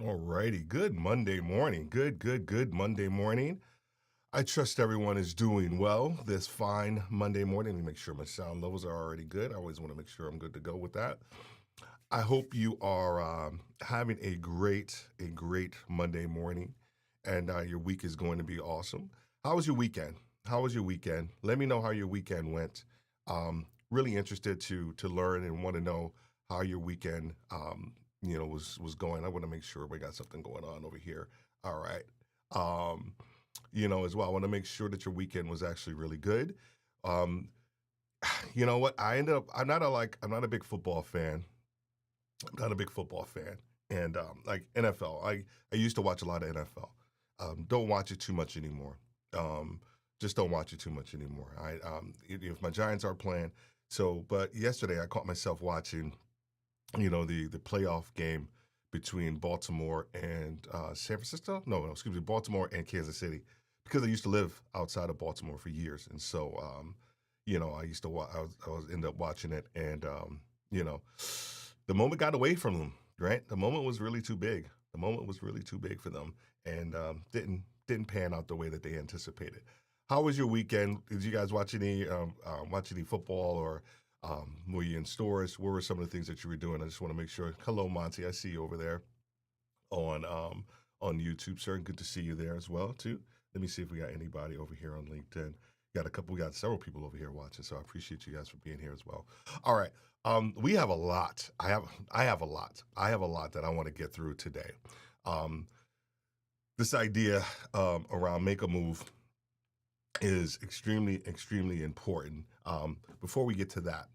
All righty. Good Monday morning. Good Monday morning. I trust everyone is doing well this fine Monday morning. Let me make sure my sound levels are already good. I always want to make sure I'm good to go with that. I hope you are having a great Monday morning, and your week is going to be awesome. How was your weekend? How was your weekend? Let me know how your weekend went. Really interested to learn and want to know how your weekend was going. I want to make sure we got something going on over here. All right. Um, as well. I want to make sure that your weekend was actually really good. Um, you know what? I'm not a big football fan. I'm not a big football fan. And like NFL, I used to watch a lot of NFL. Don't watch it too much anymore. Um, just don't watch it too much anymore. If my Giants are playing, but yesterday I caught myself watching, the playoff game between Baltimore and San Francisco. No, excuse me, Baltimore and Kansas City, because I used to live outside of Baltimore for years, and so I used to I was end up watching it, and you know, the moment got away from them. Right, the moment was really too big. The moment was really too big for them, and didn't pan out the way that they anticipated. How was your weekend? Did you guys watch any football, or were you in stores? What were some of the things that you were doing? I just want to make sure. Hello, Monty. I see you over there on YouTube, sir. Good to see you there as well too. Let me see if we got anybody over here on LinkedIn. Got a couple. We got several people over here watching, so I appreciate you guys for being here as well. All right, we have a lot. I have a lot. I have a lot that I want to get through today. Um, this idea around make a move is extremely important. Before we get to that,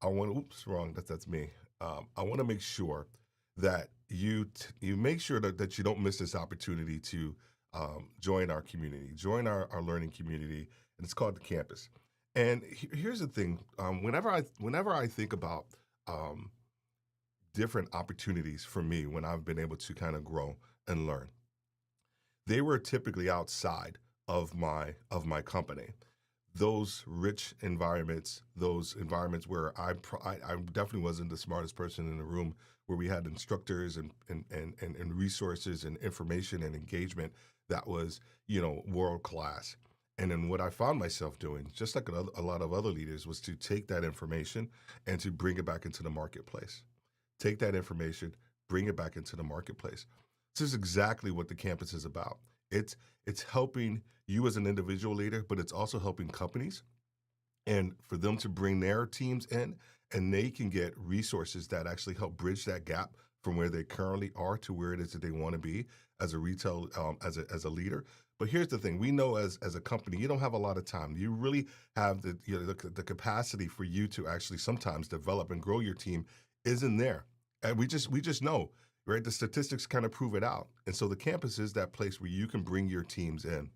I want to, oops, wrong, that's me. I want to make sure that you make sure that you don't miss this opportunity to join our community, join our learning community, and it's called the campus. And here's the thing: whenever I think about um, different opportunities for me when I've been able to kind of grow and learn, they were typically outside of my company. Those rich environments, those environments where I definitely wasn't the smartest person in the room, where we had instructors and resources and information and engagement that was world class. And then what I found myself doing, just like a lot of other leaders, was to take that information and to bring it back into the marketplace. Take that information, bring it back into the marketplace. This is exactly what the campus is about. It's helping you as an individual leader, but it's also helping companies and for them to bring their teams in, and they can get resources that actually help bridge that gap from where they currently are to where it is that they want to be as a retail as a leader. But here's the thing: we know as a company, you don't have a lot of time. You really have the capacity for you to actually sometimes develop and grow your team isn't there, and we just know, right? The statistics kind of prove it out, and so the campus is that place where you can bring your teams in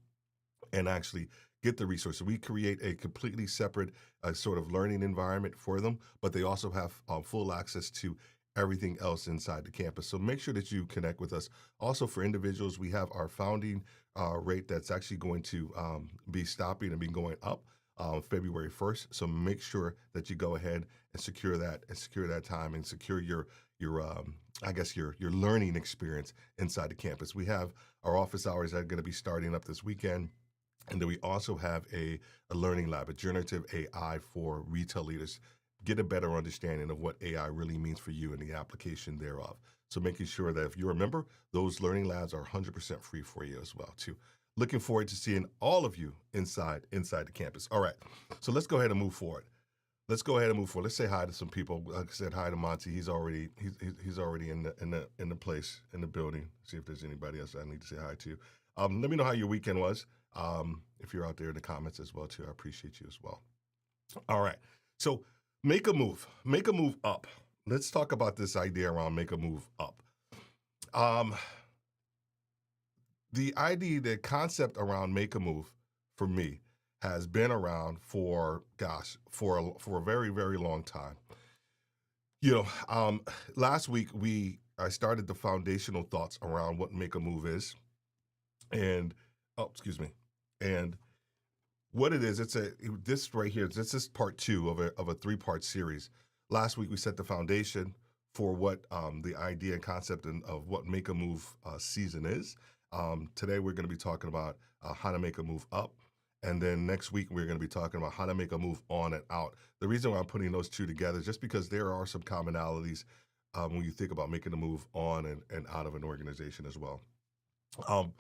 and actually get the resources. We create a completely separate sort of learning environment for them, but they also have full access to everything else inside the campus. So make sure that you connect with us. Also, for individuals, we have our founding rate that's actually going to be stopping and be going up February 1st. So make sure that you go ahead and secure that time and secure your I guess your learning experience inside the campus. We have our office hours that are going to be starting up this weekend. And then we also have a learning lab, a generative AI for retail leaders. Get a better understanding of what AI really means for you and the application thereof. So making sure that if you're a member, those learning labs are 100% free for you as well too. Looking forward to seeing all of you inside the campus. All right, so let's go ahead and move forward. Let's say hi to some people. Like I said, hi to Monty. He's already in the place in the building. See if there's anybody else I need to say hi to. Let me know how your weekend was. If you're out there in the comments as well too, I appreciate you as well. All right, so make a move up. Let's talk about this idea around make a move up. Um, the concept around make a move for me has been around for for a very long time. You know, last week I started the foundational thoughts around what make a move is, and oh, excuse me, and what it is. This right here. This is part two of a 3-part series. Last week we set the foundation for what the idea and concept of what make a move season is. Today we're going to be talking about how to make a move up. And then next week, we're going to be talking about how to make a move on and out. The reason why I'm putting those two together is just because there are some commonalities when you think about making a move on and out of an organization as well. Um,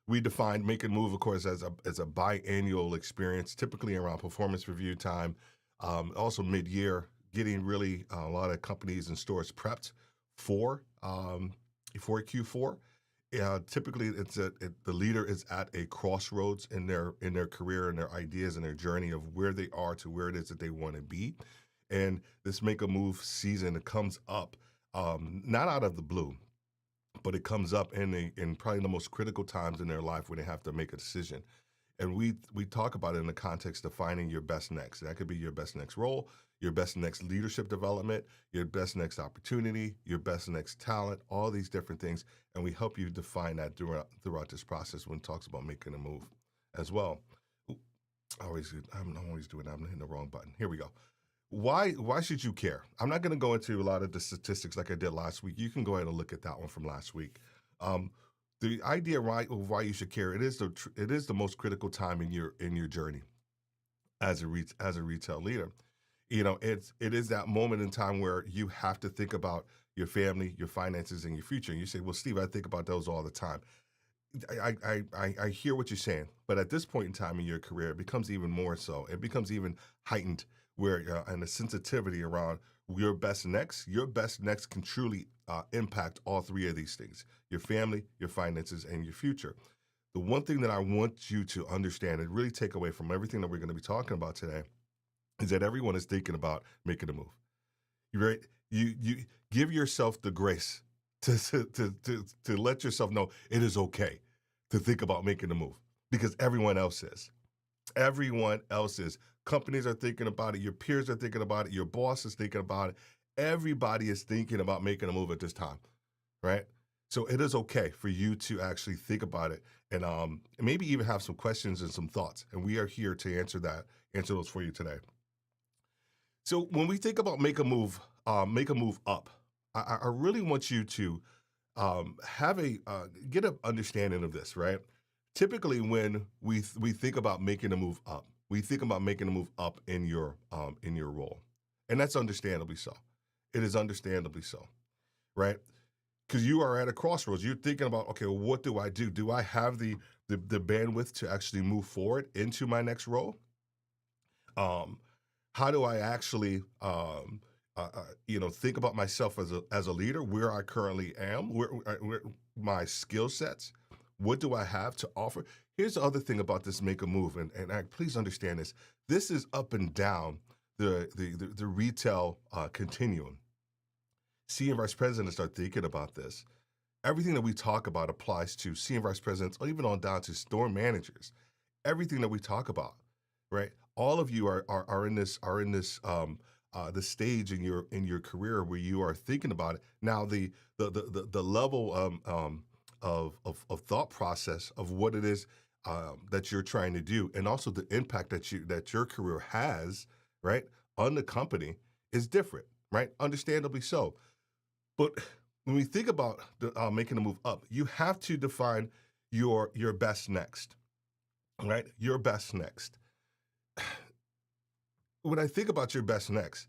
we define make and move, of course, as a biannual experience, typically around performance review time, also mid-year, getting really a lot of companies and stores prepped for Q4. Typically, the leader is at a crossroads in their career and their ideas and their journey of where they are to where it is that they want to be, and this make a move season comes up not out of the blue, but it comes up in probably the most critical times in their life when they have to make a decision. And we talk about it in the context of finding your best next. That could be your best next role, your best next leadership development, your best next opportunity, your best next talent, all these different things. And we help you define that throughout this process when it talks about making a move as well. I'm always doing that. I'm hitting the wrong button. Here we go. Why should you care? I'm not going to go into a lot of the statistics like I did last week. You can go ahead and look at that one from last week. The idea of why you should care, it is the most critical time in your journey as a retail leader. It is that moment in time where you have to think about your family, your finances, and your future. And you say, well, Steve, I think about those all the time. I hear what you're saying, but at this point in time in your career, it becomes even more so. It becomes even heightened where and the sensitivity around your best next can truly impact all three of these things: your family, your finances, and your future. The one thing that I want you to understand and really take away from everything that we're going to be talking about today is that everyone is thinking about making a move. Right? You give yourself the grace to let yourself know it is okay to think about making a move because everyone else is. Everyone else is. Companies are thinking about it. Your peers are thinking about it. Your boss is thinking about it. Everybody is thinking about making a move at this time, right? So it is okay for you to actually think about it and maybe even have some questions and some thoughts. And we are here to answer those for you today. So when we think about make a move up, I really want you to get an understanding of this, right? Typically, when we think about making a move up, we think about making a move up in your role, and that's understandably so. It is understandably so, right? Because you are at a crossroads. You're thinking about, okay, well, what do I do? Do I have the bandwidth to actually move forward into my next role? How do I actually think about myself as a leader, where I currently am, where my skill sets, what do I have to offer? Here's the other thing about this make a move, and please understand this. This is up and down the retail continuum. Senior vice presidents start thinking about this. Everything that we talk about applies to senior vice presidents, or even on down to store managers. Everything that we talk about, right? All of you are in this the stage in your career where you are thinking about it. Now the level of thought process of what it is that you're trying to do, and also the impact that your career has, right, on the company is different, right? Understandably so. But when we think about making a move up, you have to define your best next, right? Your best next. When I think about your best next,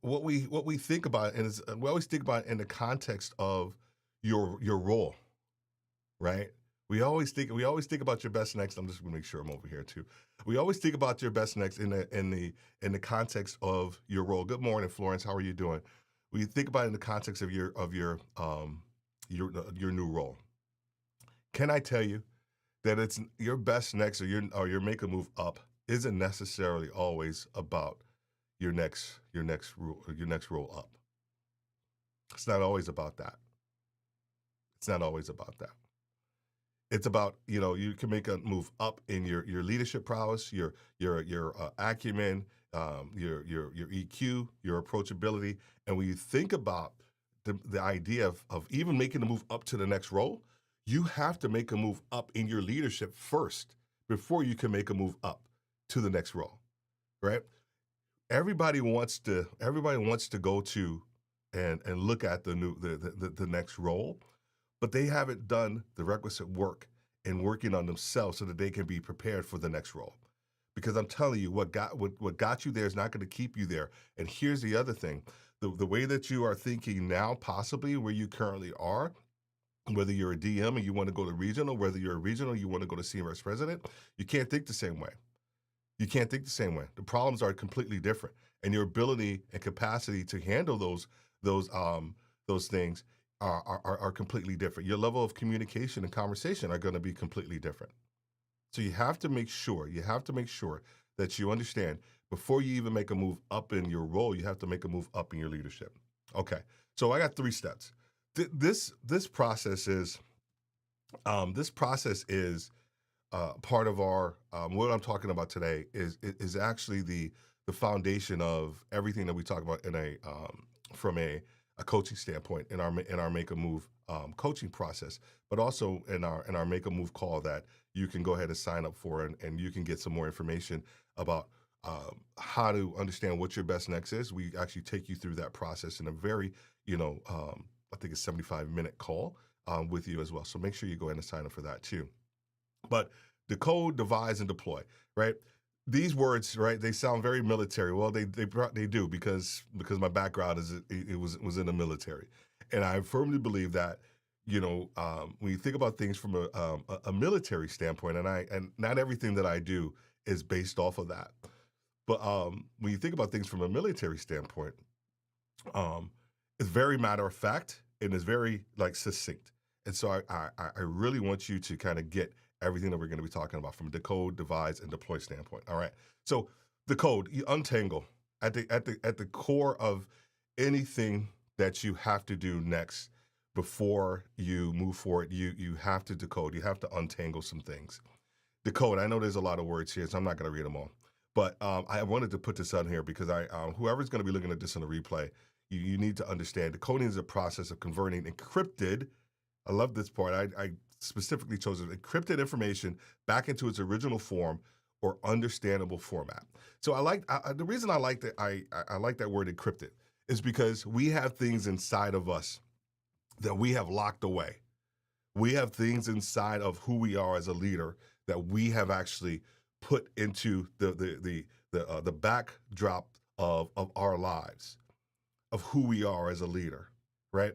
what we think about is we always think about it in the context of your role, right? We always think about your best next. I'm just gonna make sure I'm over here too. We always think about your best next in the context of your role. Good morning, Florence. How are you doing? We think about it in the context of your new role. Can I tell you that it's your best next or your make a move up isn't necessarily always about your next role up. It's not always about that. It's not always about that. It's about, you can make a move up in your leadership prowess, your acumen, your EQ, your approachability. And when you think about the idea of even making a move up to the next role, you have to make a move up in your leadership first before you can make a move up to the next role, right? Everybody wants to go to and look at the next role, but they haven't done the requisite work in working on themselves so that they can be prepared for the next role. Because I'm telling you, what got you there is not going to keep you there. And here's the other thing: the way that you are thinking now, possibly where you currently are, whether you're a DM and you want to go to regional, whether you're a regional, you want to go to senior vice president, you can't think the same way. You can't think the same way. The problems are completely different, and your ability and capacity to handle those things are completely different. Your level of communication and conversation are going to be completely different. So you have to make sure, that you understand before you even make a move up in your role, you have to make a move up in your leadership. Okay. So I got 3 steps. This process is part of our what I'm talking about today is actually the foundation of everything that we talk about in a from a coaching standpoint in our make a move coaching process, but also in our make a move call that you can go ahead and sign up for, and you can get some more information about how to understand what your best next is. We actually take you through that process in a very, I think it's 75-minute call with you as well. So make sure you go ahead and sign up for that too. But decode, devise, and deploy, right? These words, right? They sound very military. Well, they do because my background was in the military, and I firmly believe that when you think about things from a military standpoint, and not everything that I do is based off of that, but when you think about things from a military standpoint, it's very matter of fact and it's very like succinct. And so I really want you to kind of get everything that we're going to be talking about from a decode, devise, and deploy standpoint. All right. So decode, you untangle at the core of anything that you have to do next before you move forward. You have to decode. You have to untangle some things. Decode. I know there's a lot of words here, so I'm not going to read them all. But I wanted to put this on here because whoever's going to be looking at this on the replay, you need to understand decoding is a process of converting encrypted. I love this part. I specifically chose encrypted information back into its original form or understandable format. So the reason I like that I like that word encrypted is because we have things inside of us that we have locked away. We have things inside of who we are as a leader that we have actually put into the backdrop of our lives, of who we are as a leader, right?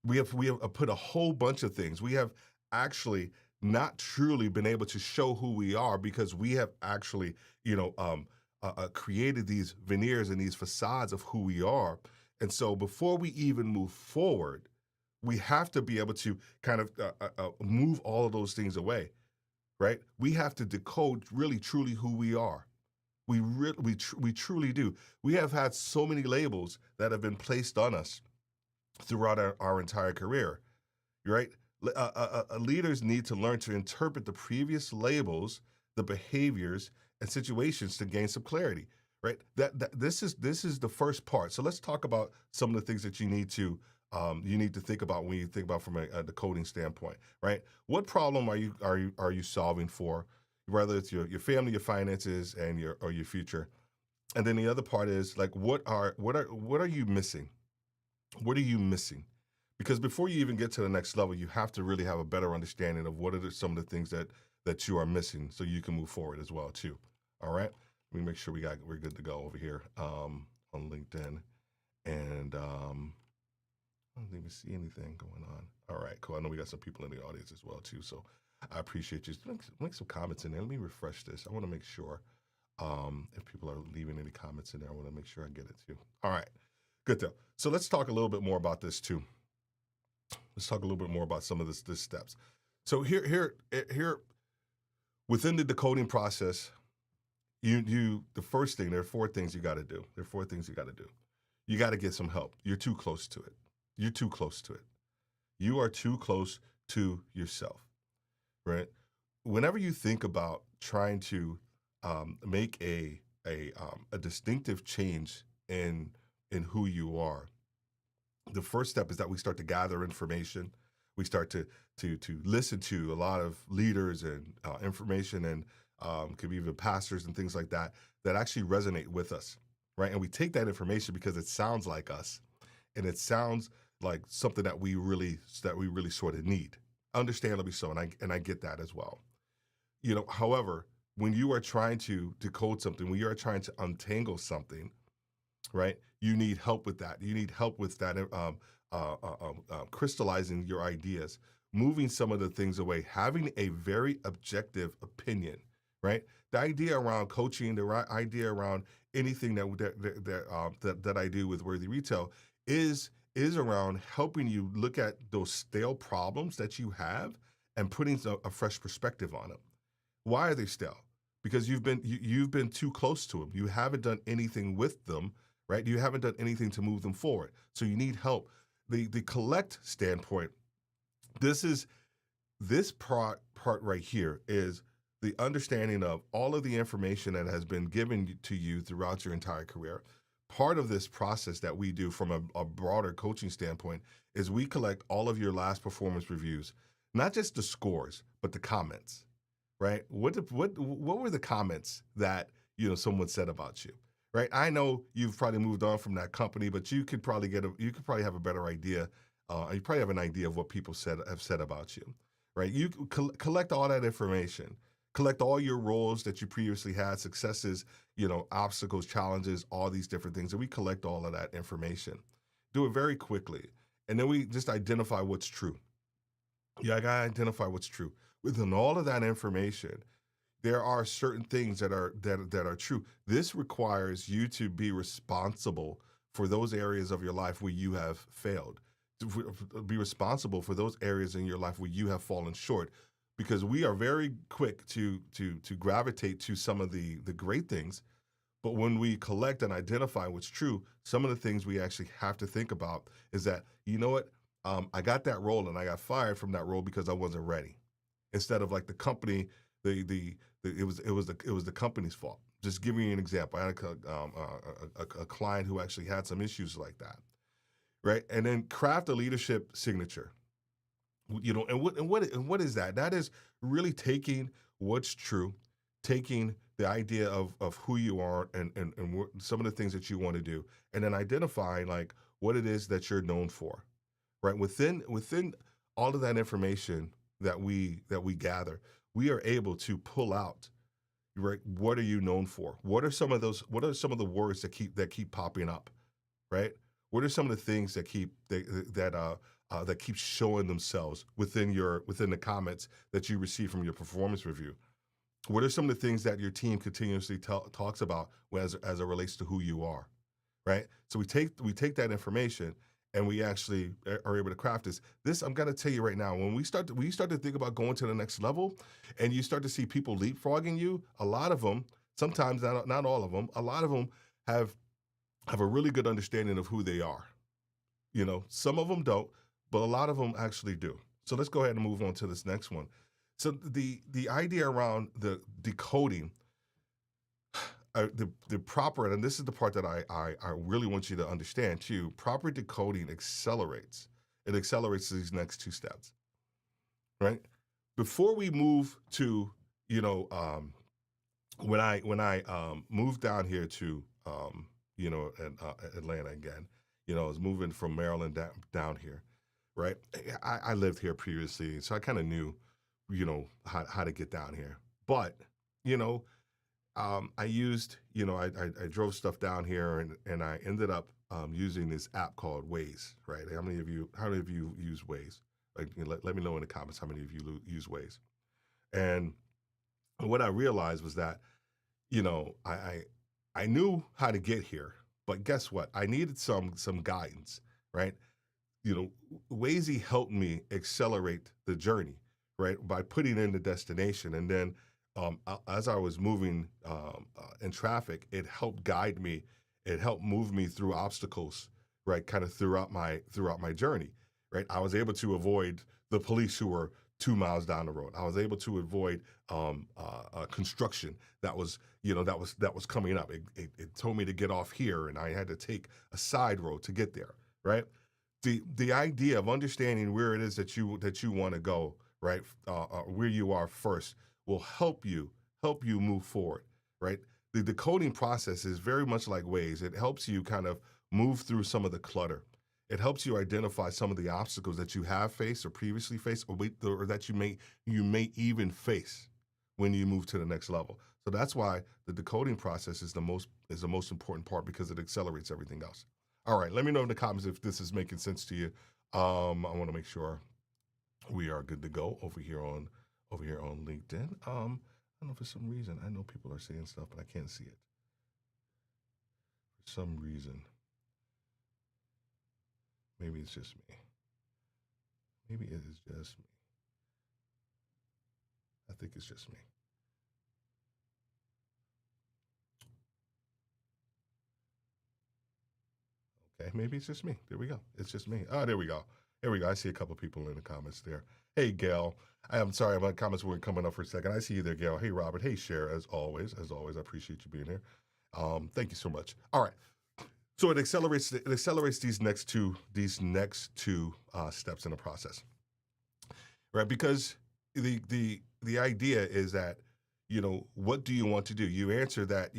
We have put a whole bunch of things. We have actually not truly been able to show who we are because we have actually, created these veneers and these facades of who we are. And so before we even move forward, we have to be able to kind of move all of those things away, right? We have to decode really, truly who we are. We truly do. We have had so many labels that have been placed on us throughout our entire career, right? Leaders need to learn to interpret the previous labels, the behaviors, and situations to gain some clarity, right? This is the first part. So let's talk about some of the things that you need to think about when you think about from a decoding standpoint, right? What problem are you solving for? Whether it's your family, your finances, and your future, and then the other part is like what are you missing? What are you missing? Because before you even get to the next level, you have to really have a better understanding of what are some of the things that you are missing, so you can move forward as well too. All right, let me make sure we're good to go over here on LinkedIn, and I don't even see anything going on. All right, cool. I know we got some people in the audience as well too, so I appreciate you. Make some comments in there. Let me refresh this. I want to make sure if people are leaving any comments in there, I want to make sure I get it too. All right, good though. So let's talk a little bit more about this too. Let's talk a little bit more about some of this steps. So here, within the decoding process, the first thing, there are 4 things you got to do. There are 4 things you got to do. You got to get some help. You're too close to it. You're too close to it. You are too close to yourself, right? Whenever you think about trying to make a distinctive change in who you are, the first step is that we start to gather information. We start to listen to a lot of leaders and information, and could be even pastors and things like that actually resonate with us, right? And we take that information because it sounds like us, and it sounds like something that we really sort of need. Understandably so, and I get that as well. However, when you are trying to decode something, when you are trying to untangle something, right? You need help with that. You need help with that, crystallizing your ideas, moving some of the things away, having a very objective opinion, right? The idea around coaching, the right idea around anything that I do with Worthy Retail is around helping you look at those stale problems that you have and putting a fresh perspective on them. Why are they stale? Because you've been too close to them. You haven't done anything with them, right? You haven't done anything to move them forward. So you need help. The collect standpoint. This part right here is the understanding of all of the information that has been given to you throughout your entire career. Part of this process that we do from a broader coaching standpoint is we collect all of your last performance reviews, not just the scores, but the comments, right? What were the comments that someone said about you, right? I know you've probably moved on from that company, but you could probably have a better idea. You probably have an idea of what people have said about you, right? You collect all that information, collect all your roles that you previously had, successes, obstacles, challenges, all these different things, and we collect all of that information. Do it very quickly, and then we just identify what's true. I gotta identify what's true. Within all of that information, there are certain things that are true. This requires you to be responsible for those areas of your life where you have failed. To be responsible for those areas in your life where you have fallen short, because we are very quick to gravitate to some of the great things, but when we collect and identify what's true, some of the things we actually have to think about is that, you know what, I got that role and I got fired from that role because I wasn't ready. Instead of like the company, it was the company's fault. Just giving you an example, I had a client who actually had some issues like that, right? And then craft a leadership signature. And what is that? That is really taking what's true, taking the idea of who you are and some of the things that you want to do, and then identifying like what it is that you're known for, right? Within all of that information that we gather, we are able to pull out, right? What are you known for? What are some of the words that keep popping up, right? What are some of the things that keep showing themselves within the comments that you receive from your performance review? What are some of the things that your team continuously talks about as it relates to who you are, right? So we take that information and we actually are able to craft this. This, I'm gonna tell you right now, when you start to think about going to the next level, and you start to see people leapfrogging you, a lot of them, sometimes not all of them, a lot of them have a really good understanding of who they are. Some of them don't, but a lot of them actually do. So let's go ahead and move on to this next one. So the idea around the decoding, the proper, and this is the part that I really want you to understand too. Proper decoding accelerates. It accelerates these next two steps, right? Before we move to, when I moved down here to Atlanta again, I was moving from Maryland down here, right? I lived here previously, so I kind of knew, how to get down here. But, I used, I drove stuff down here and I ended up using this app called Waze, right? How many of you use Waze? Like, let me know in the comments how many of you use Waze. And what I realized was that, I knew how to get here, but guess what? I needed some guidance, right? Waze helped me accelerate the journey, right? By putting in the destination. And then as I was moving in traffic, it helped guide me. It helped move me through obstacles, right? Kind of throughout my journey, right? I was able to avoid the police who were 2 miles down the road. I was able to avoid construction that was coming up. It told me to get off here, and I had to take a side road to get there, right? The idea of understanding where it is that you want to go, right? Where you are first will help you move forward, right? The decoding process is very much like Waze. It helps you kind of move through some of the clutter. It helps you identify some of the obstacles that you have faced or previously faced, or that you may even face when you move to the next level. So that's why the decoding process is the most important part, because it accelerates everything else. All right, let me know in the comments if this is making sense to you. I want to make sure we are good to go over here on LinkedIn. I don't know, for some reason I know people are saying stuff, but I can't see it for some reason. Maybe it's just me. Maybe it is just me. I think it's just me. Okay, maybe it's just me. There we go. It's just me. Oh, there we go. There we go. I see a couple people in the comments there. Hey, Gail. I'm sorry, my comments weren't coming up for a second. I see you there, Gail. Hey, Robert. Hey, Cher. As always, I appreciate you being here. Thank you so much. All right. So it accelerates these next two steps in the process, right? Because the idea is that, what do you want to do? You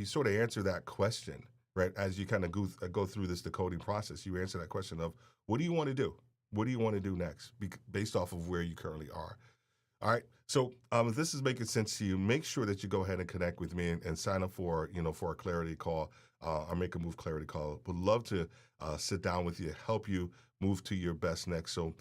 sort of answer that question, right? As you kind of go through this decoding process, you answer that question of, what do you want to do? What do you want to do next, based off of where you currently are? All right. So if this is making sense to you, make sure that you go ahead and connect with me and sign up for a clarity call, or make a move clarity call. Would love to sit down with you, help you move to your best next. So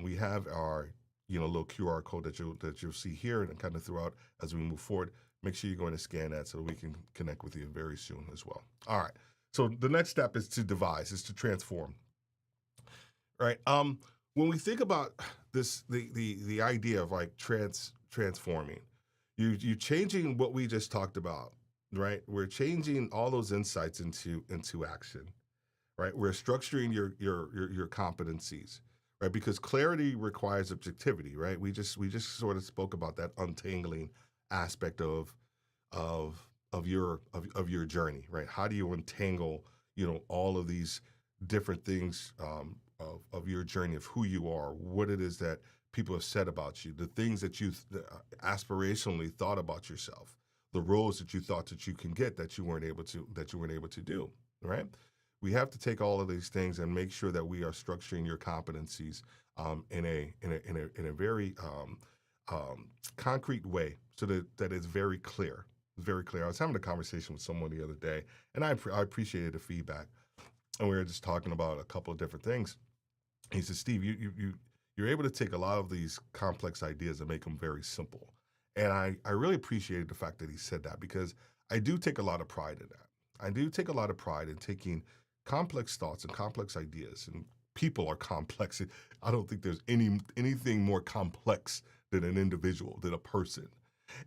we have our little QR code that you'll see here and kind of throughout as we move forward. Make sure you're going to scan that so we can connect with you very soon as well. All right. So the next step is to transform. Right. When we think about this, the idea of like transforming, you changing what we just talked about, right? We're changing all those insights into action, right? We're structuring your competencies, right? Because clarity requires objectivity, right? We just sort of spoke about that untangling aspect of your journey, right? How do you untangle all of these different things of your journey, of who you are, what it is that people have said about you, the things that you aspirationally thought about yourself, the roles that you thought that you can get that you weren't able to do, right? We have to take all of these things and make sure that we are structuring your competencies in a very concrete way, so that it's very clear. It's very clear. I was having a conversation with someone the other day, and I appreciated the feedback, and we were just talking about a couple of different things. He said, Steve, you're able to take a lot of these complex ideas and make them very simple. And I really appreciated the fact that he said that, because I do take a lot of pride in that. I do take a lot of pride in taking complex thoughts and complex ideas, and people are complex. I don't think there's anything more complex than an individual, than a person.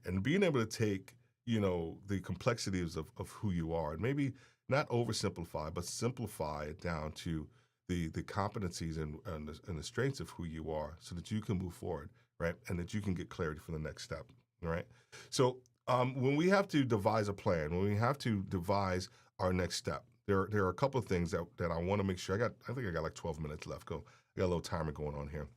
And being able to take, the complexities of who you are, and maybe not oversimplify, but simplify it down to the competencies and the strengths of who you are, so that you can move forward, right? And that you can get clarity for the next step, right? So when we have to devise a plan, when we have to devise our next step, there are a couple of things that I want to make sure. I think I got like 12 minutes left. I got a little timer going on here.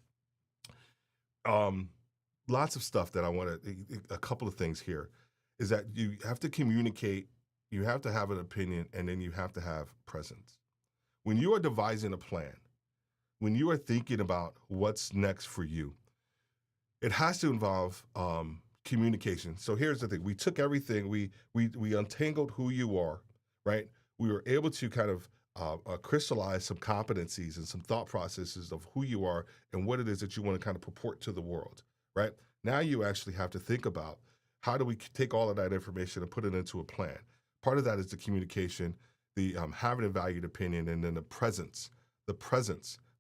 Lots of stuff that I want to, a couple of things here, is that you have to communicate, you have to have an opinion, and then you have to have presence. When you are devising a plan, when you are thinking about what's next for you, it has to involve communication. So here's the thing: we took everything, we untangled who you are, right? We were able to kind of crystallize some competencies and some thought processes of who you are and what it is that you want to kind of purport to the world, right? Now you actually have to think about, how do we take all of that information and put it into a plan? Part of that is the communication, the having a valued opinion, and then the presence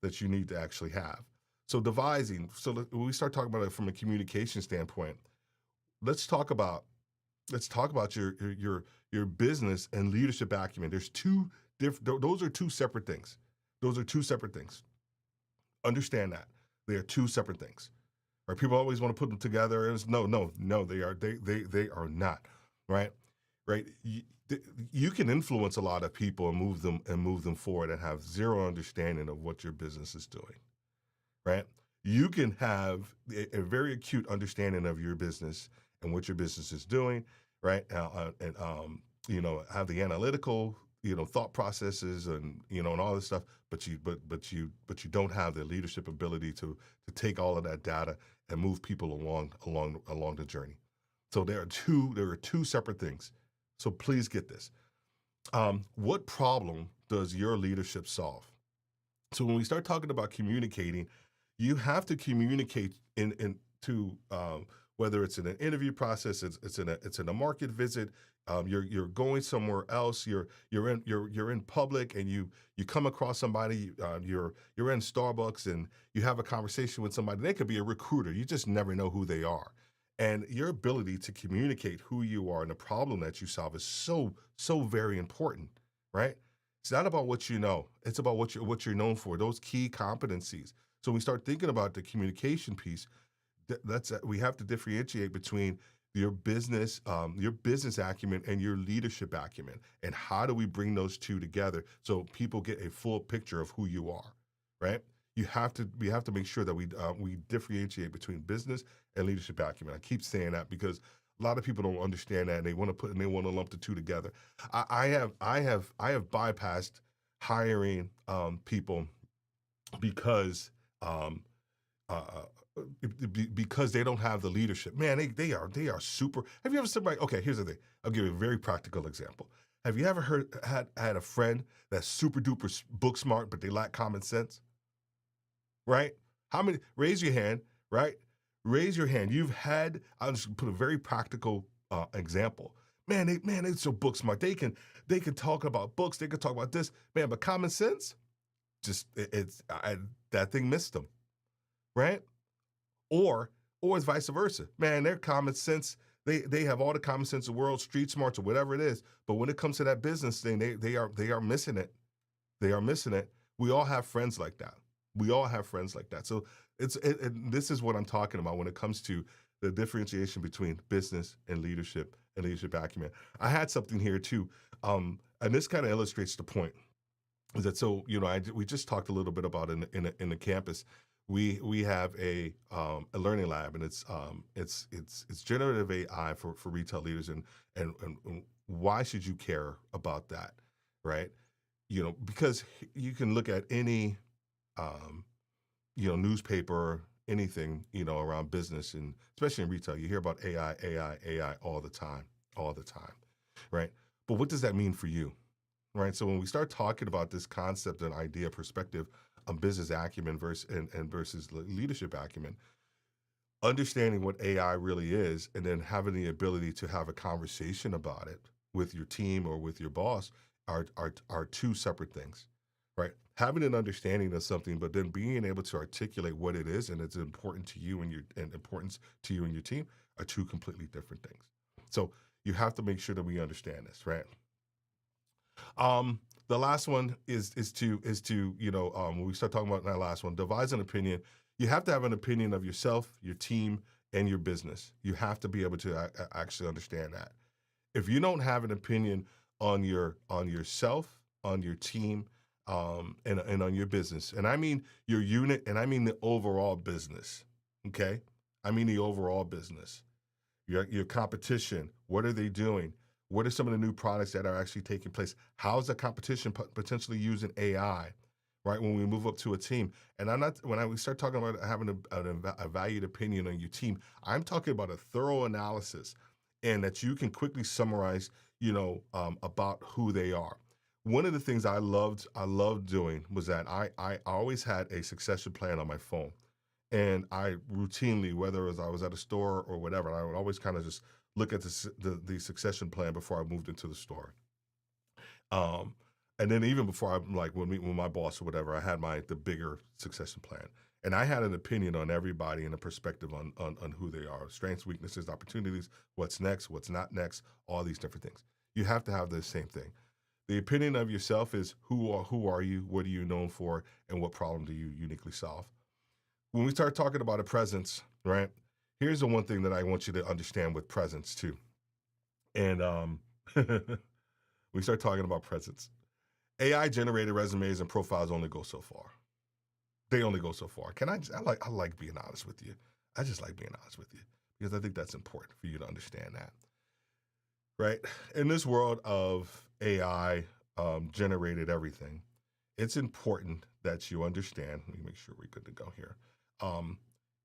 that you need to actually have. So devising. So when we start talking about it from a communication standpoint, let's talk about your business and leadership acumen. There's two different. Those are two separate things. Understand that they are two separate things. Right? People always want to put them together. No. They are not. Right. You can influence a lot of people and move them forward, and have zero understanding of what your business is doing. Right? You can have a very acute understanding of your business and what your business is doing, right? And have the analytical thought processes and and all this stuff, but you don't have the leadership ability to take all of that data and move people along the journey. So there are two separate things. So please get this. What problem does your leadership solve? So when we start talking about communicating, you have to communicate in to whether it's in an interview process, it's in a market visit, you're going somewhere else, you're in public, and you come across somebody, you're in Starbucks and you have a conversation with somebody. They could be a recruiter. You just never know who they are. And your ability to communicate who you are and the problem that you solve is so very important, right? It's not about what you know. It's about what you're known for, those key competencies. So when we start thinking about the communication piece, we have to differentiate between your business acumen and your leadership acumen, and how do we bring those two together so people get a full picture of who you are, right? We have to make sure that we differentiate between business and leadership acumen. I keep saying that because a lot of people don't understand that, and they want to lump the two together. I have bypassed hiring people because um, uh, because they don't have the leadership. Man, they are super. Have you ever somebody? Okay, here's the thing. I'll give you a very practical example. Have you ever had a friend that's super duper book smart, but they lack common sense? Right? How many? Raise your hand. Right? Raise your hand. I'll just put a very practical example. Man, they're so book smart. They can talk about books. They can talk about this. Man, but common sense, just that thing missed them. Right? Or it's vice versa. Man, their common sense, they have all the common sense in the world, street smarts or whatever it is. But when it comes to that business thing, they are missing it. They are missing it. We all have friends like that. We all have friends like that. So this is what I'm talking about when it comes to the differentiation between business and leadership acumen. I had something here too, and this kind of illustrates the point. Is that so? We just talked a little bit about in the campus. We have a learning lab, and it's generative AI for retail leaders, and why should you care about that, right? Because you can look at any um, newspaper, anything around business, and especially in retail, you hear about AI all the time, right? But what does that mean for you? Right. So when we start talking about this concept and idea perspective of business acumen versus leadership acumen, understanding what AI really is, and then having the ability to have a conversation about it with your team or with your boss are two separate things, right? Having an understanding of something, but then being able to articulate what it is and it's important to you and importance to you and your team are two completely different things. So you have to make sure that we understand this, right? The last one is to when we start talking about that last one, devise an opinion. You have to have an opinion of yourself, your team, and your business. You have to be able to actually understand that. If you don't have an opinion on yourself, on your team, and on your business, and I mean your unit, and I mean the overall business. Okay, I mean the overall business. Your competition, what are they doing? What are some of the new products that are actually taking place? How is the competition potentially using AI, right? When we move up to a team, and we start talking about having a valued opinion on your team, I'm talking about a thorough analysis, and that you can quickly summarize, about who they are. One of the things I loved doing was that I always had a succession plan on my phone. And I routinely, whether as I was at a store or whatever, I would always kind of just look at the succession plan before I moved into the store. Um, and then even before I like when meeting with my boss or whatever, I had the bigger succession plan. And I had an opinion on everybody and a perspective on who they are, strengths, weaknesses, opportunities, what's next, what's not next, all these different things. You have to have the same thing. The opinion of yourself is who are you, what are you known for, and what problem do you uniquely solve? When we start talking about a presence, right? Here's the one thing that I want you to understand with presence too. And we start talking about presence. AI generated resumes and profiles only go so far. They only go so far. I like being honest with you. I just like being honest with you because I think that's important for you to understand that, right? In this world of AI, generated everything, it's important that you understand. Let me make sure we're good to go here. Um,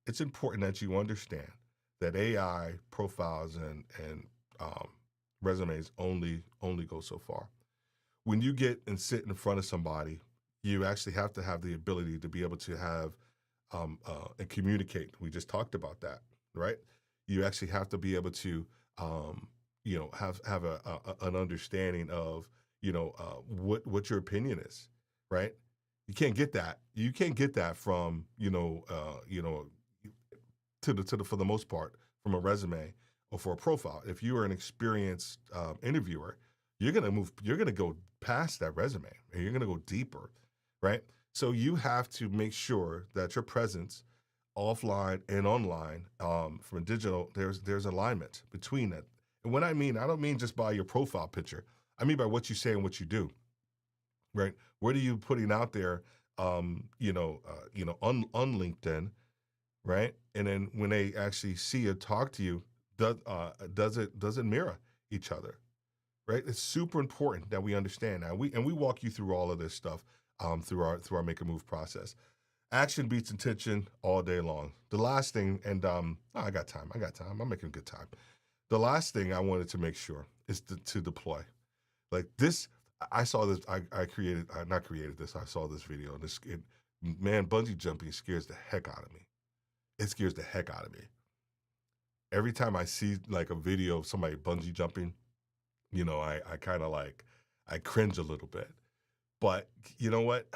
it's important that you understand that AI profiles and resumes only go so far. When you get and sit in front of somebody, you actually have to have the ability to be able to have and communicate. We just talked about that, right? You actually have to be able to, have an understanding of, what your opinion is, right? You can't get that. You can't get that from, to the for the most part from a resume or for a profile. If you are an experienced interviewer, you're gonna go past that resume and you're gonna go deeper, right? So you have to make sure that your presence offline and online from digital, there's alignment between it. And what I don't mean just by your profile picture. I mean by what you say and what you do, right? What are you putting out there, on LinkedIn, right? And then when they actually see or talk to you, does it mirror each other, right? It's super important that we understand that. We walk you through all of this stuff through our make a move process. Action beats intention all day long. The last thing, and I got time. I'm making good time. The last thing I wanted to make sure is to deploy. Like this, I saw this. I created, not created this. I saw this video. And man, bungee jumping scares the heck out of me. It scares the heck out of me. Every time I see like a video of somebody bungee jumping, I kind of like, I cringe a little bit. But you know what?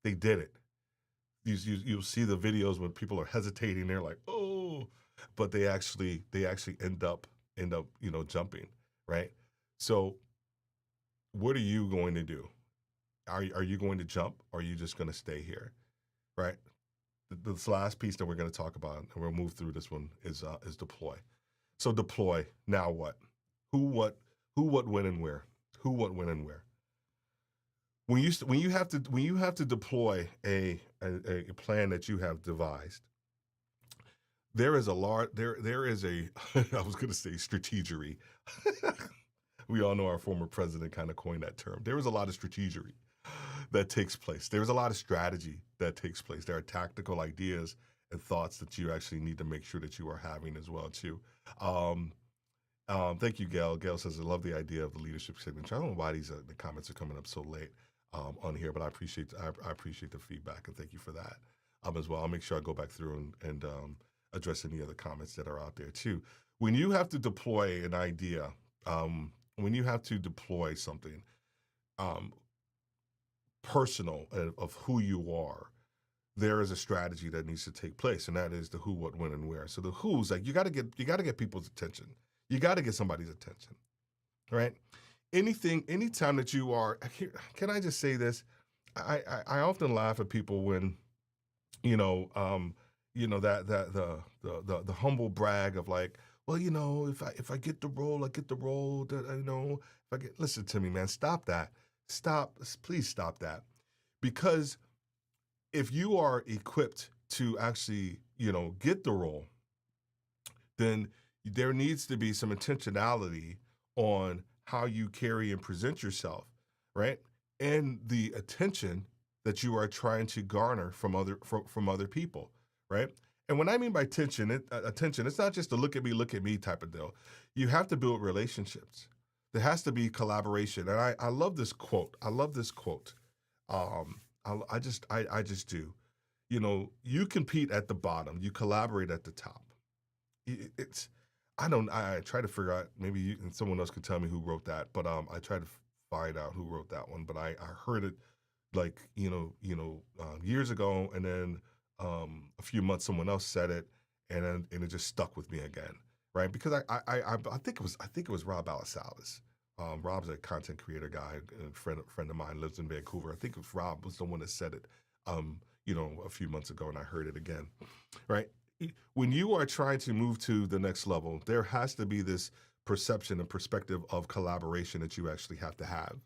They did it. You'll see the videos when people are hesitating. They're like, oh, but they actually end up jumping, right? So what are you going to do? Are you going to jump, or are you just going to stay here, right? This last piece that we're going to talk about, and we'll move through this one, is deploy. So deploy. Now what? Who, what, when, and where? Who, what, when, and where? When you have to deploy a plan that you have devised, there is a I was going to say strategery. We all know our former president kind of coined that term. There is a lot of strategery that takes place. There's a lot of strategy that takes place. There are tactical ideas and thoughts that you actually need to make sure that you are having as well too. Thank you, Gail. Gail says, I love the idea of the leadership signature. I don't know why the comments are coming up so late on here, but I appreciate the feedback, and thank you for that as well. I'll make sure I go back through and address any other comments that are out there too. When you have to deploy an idea, when you have to deploy something personal of who you are, there is a strategy that needs to take place, and that is the who, what, when, and where. So the who's like you got to get people's attention. You got to get somebody's attention, right? Anytime that you are, can I just say this? I often laugh at people when, that the humble brag of like, well, if I get the role, I get the role. That if I get, listen to me, man, stop that. Please stop that, because if you are equipped to actually, get the role, then there needs to be some intentionality on how you carry and present yourself, right? And the attention that you are trying to garner from other people, right? And when I mean by attention, it's not just a look at me type of deal. You have to build relationships. There has to be collaboration. And I love this quote. I just do. You compete at the bottom, you collaborate at the top. I try to figure out, maybe someone else could tell me who wrote that, but I try to find out who wrote that one. But I heard it like, years ago, and then a few months someone else said it, and it just stuck with me again, right? Because I think it was Rob Alasalis. Rob's a content creator guy, a friend of mine, lives in Vancouver. I think Rob was the one that said it, a few months ago, and I heard it again, right? When you are trying to move to the next level, there has to be this perception and perspective of collaboration that you actually have to have.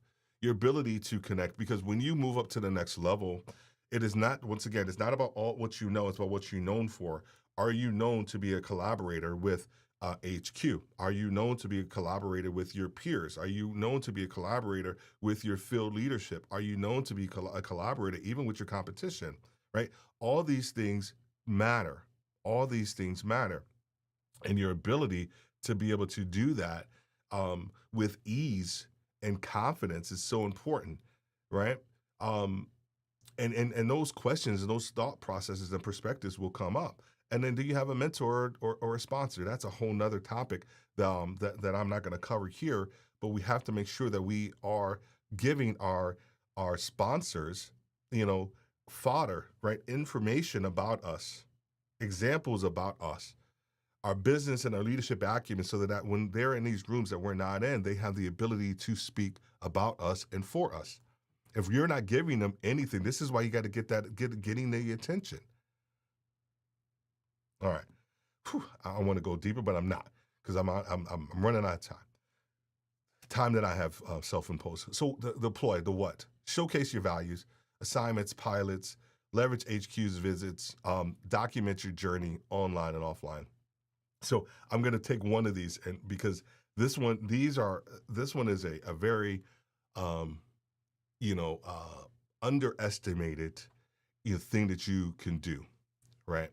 Your ability to connect, because when you move up to the next level, it is not, once again, it's not about all what you know, it's about what you're known for. Are you known to be a collaborator with HQ? Are you known to be a collaborator with your peers? Are you known to be a collaborator with your field leadership? Are you known to be a collaborator even with your competition? Right? All these things matter. All these things matter, and your ability to be able to do that with ease and confidence is so important, right? Um, and those questions and those thought processes and perspectives will come up. And then, do you have a mentor or a sponsor? That's a whole nother topic that I'm not going to cover here. But we have to make sure that we are giving our sponsors, you know, fodder, right? Information about us, examples about us, our business and our leadership acumen, so that when they're in these rooms that we're not in, they have the ability to speak about us and for us. If you're not giving them anything, this is why you got to getting the attention. All right. Whew, I want to go deeper, but I'm not, because I'm running out of time. Time that I have self-imposed. So deploy the what? Showcase your values, assignments, pilots, leverage HQ's visits, document your journey online and offline. So I'm going to take one of these, and because this one is a very you know, underestimated thing that you can do, right?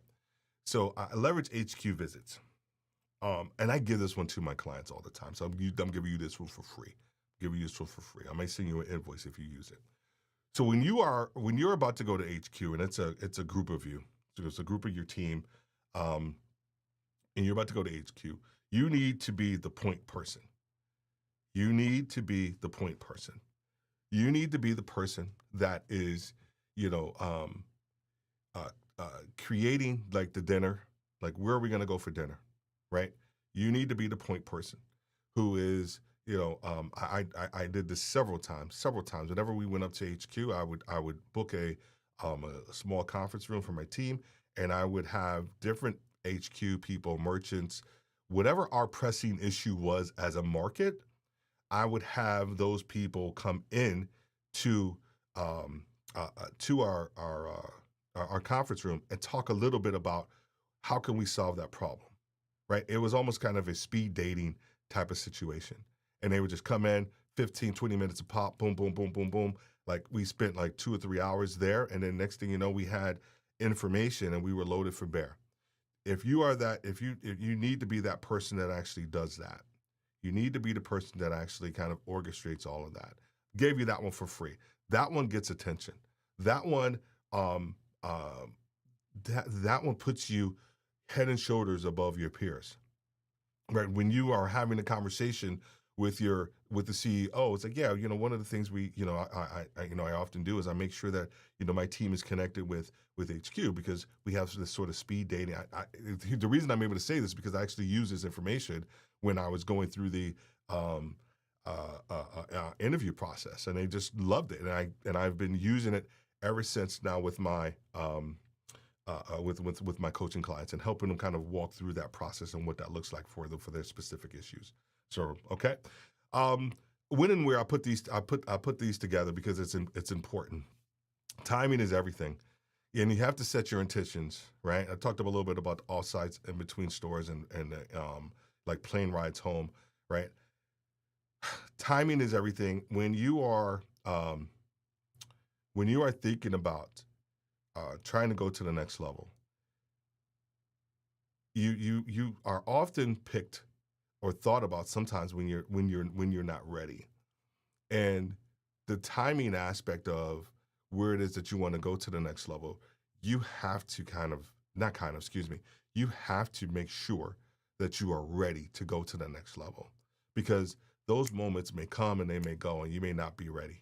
So I leverage HQ visits, and I give this one to my clients all the time. So I'm giving you this one for free. I may send you an invoice if you use it. So when you're about to go to HQ, and it's a group of you, so it's a group of your team, and you're about to go to HQ, you need to be the point person. You need to be the point person. You need to be the person that is, you know, creating like the dinner, like where are we going to go for dinner, right? You need to be the point person who is, you know, I did this several times. Whenever we went up to HQ, I would book a small conference room for my team, and I would have different HQ people, merchants, whatever our pressing issue was as a market. I would have those people come in to our conference room and talk a little bit about how can we solve that problem, right? It was almost kind of a speed dating type of situation. And they would just come in, 15, 20 minutes a pop, boom, boom, boom, boom, boom. Like we spent like 2 or 3 hours there. And then next thing you know, we had information and we were loaded for bear. If you need to be that person that actually does that. You need to be the person that actually kind of orchestrates all of that. Gave you that one for free. That one gets attention. That one, that one puts you head and shoulders above your peers. Right? When you are having a conversation with the CEO, it's like, yeah, you know, one of the things I often do is I make sure that, you know, my team is connected with HQ, because we have this sort of speed dating. The reason I'm able to say this is because I actually use this information when I was going through the interview process, and they just loved it, and I've been using it ever since now with my with my coaching clients, and helping them kind of walk through that process and what that looks like for them for their specific issues. So okay, when and where I put these together because it's important. Timing is everything. And you have to set your intentions, right? I talked a little bit about offsites in between stores and like plane rides home, right? Timing is everything. When you are thinking about trying to go to the next level, you are often picked or thought about sometimes when you're not ready, and the timing aspect of where it is that you want to go to the next level, you have to you have to make sure that you are ready to go to the next level, because those moments may come and they may go, and you may not be ready.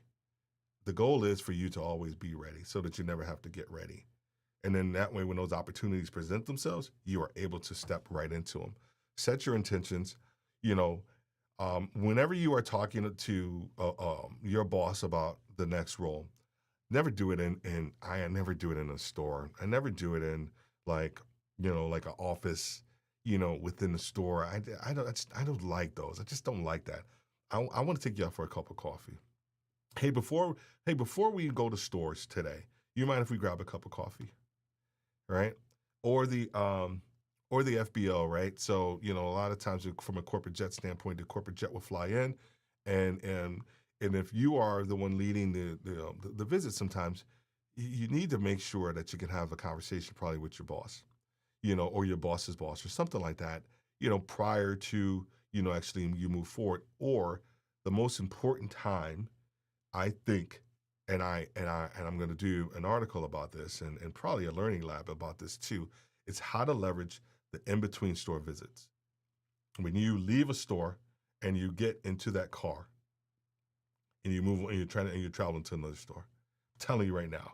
The goal is for you to always be ready so that you never have to get ready. And then that way, when those opportunities present themselves, you are able to step right into them. Set your intentions. You know, whenever you are talking to your boss about the next role, never do it I never do it in a store. I never do it in like an office, within the store. I don't like those. I just don't like that. I want to take you out for a cup of coffee. Hey, before we go to stores today, you mind if we grab a cup of coffee, right? Or or the FBO, right? So, a lot of times from a corporate jet standpoint, the corporate jet will fly in, and and and if you are the one leading the visit, sometimes you need to make sure that you can have a conversation probably with your boss, or your boss's boss or something like that, prior to, actually you move forward. Or the most important time, I think, and I'm going to do an article about this and probably a learning lab about this too. It's how to leverage the in-between store visits. When you leave a store and you get into that car and you move and you're traveling to another store. I'm telling you right now,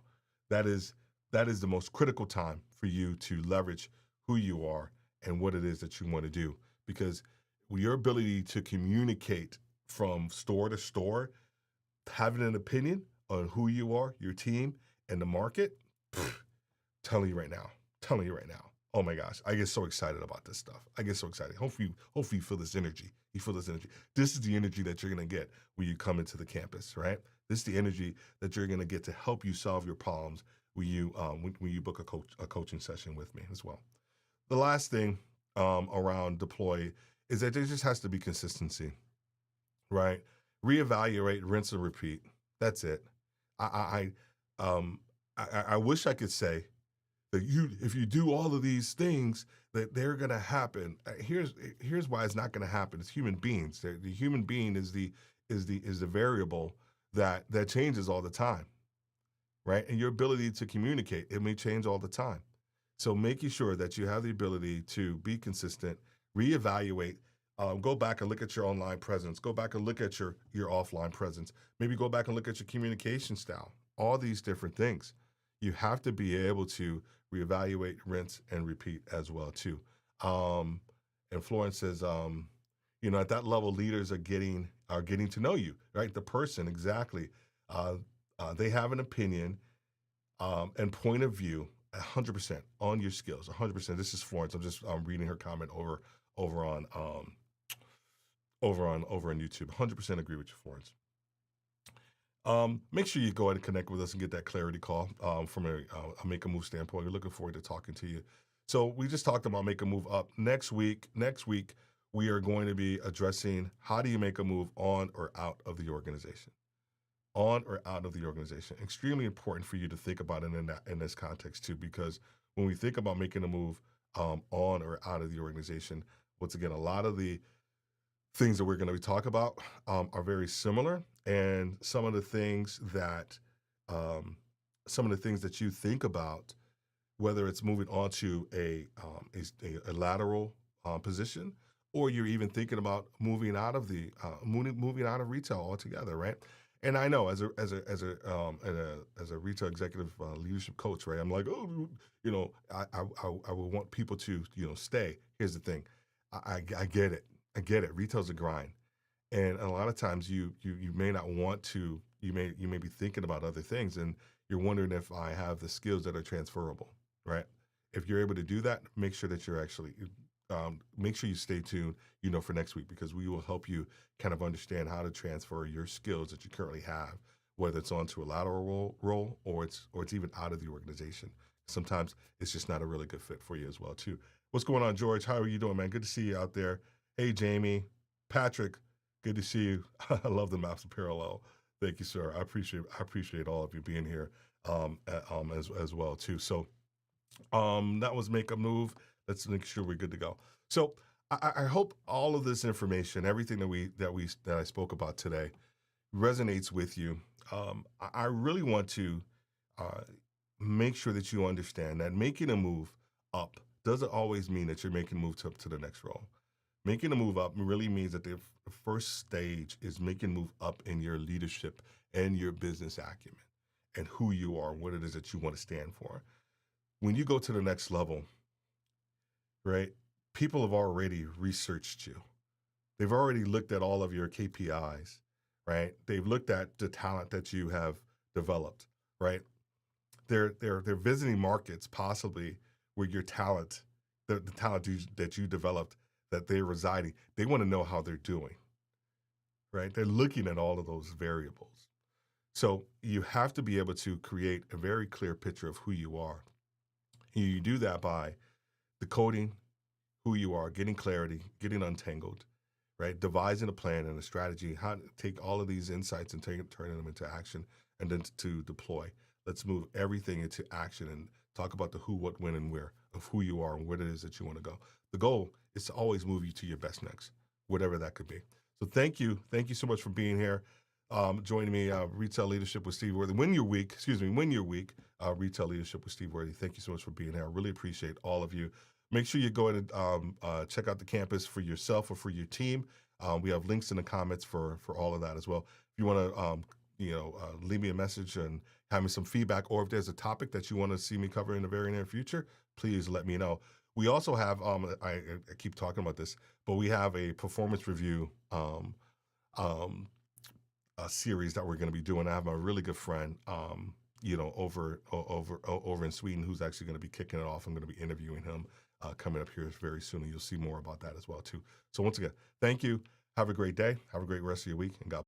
that is the most critical time for you to leverage who you are and what it is that you want to do. Because your ability to communicate from store to store, having an opinion on who you are, your team, and the market, telling you right now, telling you right now. Oh my gosh, I get so excited about this stuff. I get so excited. Hopefully you feel this energy. You feel this energy. This is the energy that you're gonna get when you come into the campus, right? This is the energy that you're gonna get to help you solve your problems when you book a coaching session with me as well. The last thing around deploy is that there just has to be consistency, right? Reevaluate, rinse, and repeat. That's it. I I I wish I could say that if you do all of these things, that they're going to happen. Here's why it's not going to happen. It's human beings. The human being is the variable that changes all the time, right? And your ability to communicate, it may change all the time. So making sure that you have the ability to be consistent, reevaluate, go back and look at your online presence, go back and look at your offline presence, maybe go back and look at your communication style, all these different things. You have to be able to reevaluate, rinse, and repeat as well too. Um, and Florence says, at that level, leaders are getting to know you, right? The person exactly. Uh, they have an opinion and point of view, 100% on your skills, 100%. This is Florence. I'm just reading her comment over on over on YouTube. 100% agree with you, Florence. Make sure you go ahead and connect with us and get that clarity call from a make a move standpoint. We're looking forward to talking to you. So we just talked about make a move up. Next week, we are going to be addressing how do you make a move on or out of the organization. On or out of the organization. Extremely important for you to think about it in this context too, because when we think about making a move on or out of the organization, once again, a lot of the things that we're going to be talking about are very similar, and some of the things that you think about, whether it's moving on to a lateral position, or you're even thinking about moving out of moving out of retail altogether, right? And I know as a retail executive leadership coach, right? I'm like, oh, I would want people to stay. Here's the thing, I get it. I get it. Retail's a grind, and a lot of times you may not want to. You may be thinking about other things, and you're wondering if I have the skills that are transferable, right? If you're able to do that, make sure that you're actually make sure you stay tuned, for next week, because we will help you kind of understand how to transfer your skills that you currently have, whether it's onto a lateral role or it's even out of the organization. Sometimes it's just not a really good fit for you as well too. What's going on, George? How are you doing, man? Good to see you out there. Hey, Jamie, Patrick, good to see you. I love the maps of parallel. Thank you, sir. I appreciate all of you being here as well too. So that was make a move. Let's make sure we're good to go. So I hope all of this information, everything that I spoke about today, resonates with you. I really want to make sure that you understand that making a move up doesn't always mean that you're making a move to the next role. Making a move up really means that the first stage is making a move up in your leadership and your business acumen and who you are and what it is that you want to stand for. When you go to the next level, right, people have already researched you. They've already looked at all of your KPIs, right? They've looked at the talent that you have developed, right? They're visiting markets possibly where your talent, the talent that you developed, that they're residing. They want to know how they're doing, right? They're looking at all of those variables. So you have to be able to create a very clear picture of who you are. And you do that by decoding who you are, getting clarity, getting untangled, right? Devising a plan and a strategy, how to take all of these insights and turning them into action and then to deploy. Let's move everything into action and talk about the who, what, when, and where of who you are and where it is that you want to go. The goal is to always move you to your best next, whatever that could be. So thank you. Thank you so much for being here. Joining me, Retail Leadership with Steve Worthy. Win your week, Retail Leadership with Steve Worthy. Thank you so much for being here. I really appreciate all of you. Make sure you go and check out the campus for yourself or for your team. We have links in the comments for all of that as well. If you want to, leave me a message and have me some feedback, or if there's a topic that you want to see me cover in the very near future, please let me know. We also have, I keep talking about this, but we have a performance review a series that we're going to be doing. I have my really good friend, over in Sweden, who's actually going to be kicking it off. I'm going to be interviewing him coming up here very soon, and you'll see more about that as well too. So once again, thank you. Have a great day. Have a great rest of your week, and God.